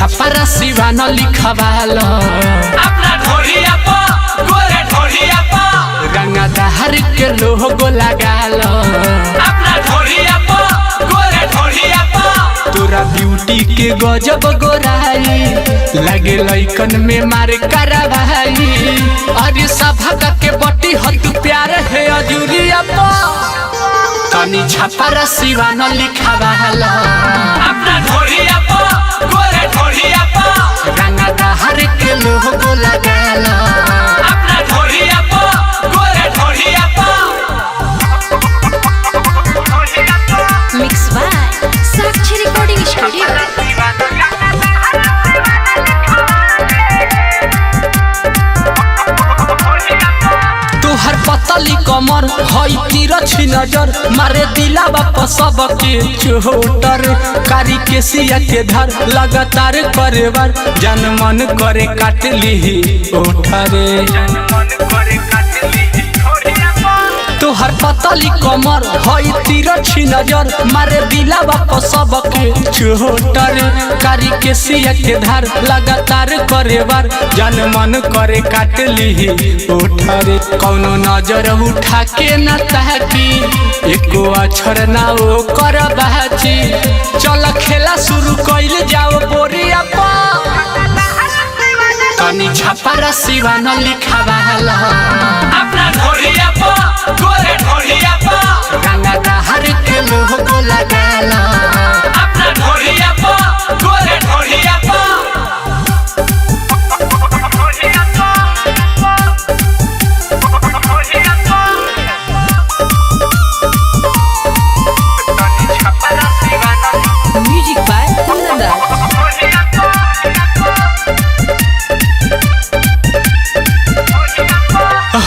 छापरा सिवान लिखवालो अपना ढोलिया पा गोरे ढोलिया पा गंगा दहर के लोगो लगालो अपना ढोलिया पा गोरे ढोलिया पा तोरा ब्यूटी के गजब गोराई लगे लइकन में मारे करवाई अरे सभा के बटी हत प्यार है अजूरिया पा तनी छापरा सिवान लिखवालो अपना ढोलिया पा गोरे ढोलिया पा गंगा दहर के लोगो लगालो अपना ढोलिया पा गोरे ढोलिया पा Mixed by Sakshi Recording Studio. तोहर पतली कमर हई तिरछी नजर मारे दिला बाप सबके चोटर कारी के सिया के धर लगातार करे बार जन मन करे काट ली ओठरे तोहर पतली कमर हई तिरछी नजर मारे दिला बाप सबके चोटर कारी के सिया के धार लगातार करे बार जन मन करे काट ली ओठरे कौनो नजर उठा के न ताकी एको अक्षर ना ओ कर बाची चल खेला शुरू कइल जाओ बोरिया पा तनी छापरा सिवान लिखवालो अपना ढोलिया पा गोरे ढोलिया पा गंगा दहर के लोगो लगालो अपना ढोलिया पा गोरे ढोलिया पा Music by Kundan.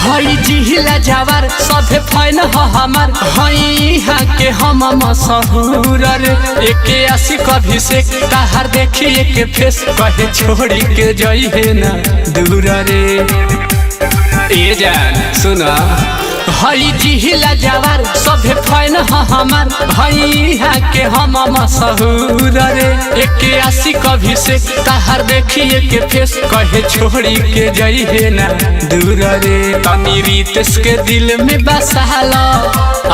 हई जिहिला जावर सभे फैन ह हमार हई यहाँ के हम मशहूर रे एके आशी कभी से ताहार देखी एक फेस कहे छोड़ी के जई है ना दूर रे ए जान सुना हई जिहिला जावर सभे फैन ह हमार हई यहाँ के हम मशहूर रे एके आशी कभी से ताहार देखी एक फेस कहे छोड़ी के जई है ना दूर रे तनी रितेश के दिल में बसालो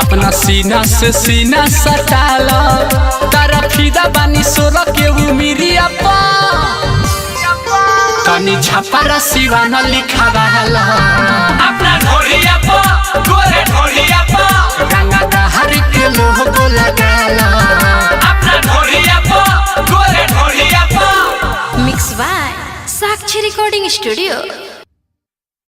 अपना सीना से सीना सटालो तारा फिदा बानी सोरा के उमिरिया पा तनी छापरा सिवान लिखवालो अपना ढोलिया पा गोरे ढोलिया पा गंगा दहर के लोगो लगालो अपना ढोलिया पा गोरे ढोलिया पा Mixed by Sakshi Recording Studio.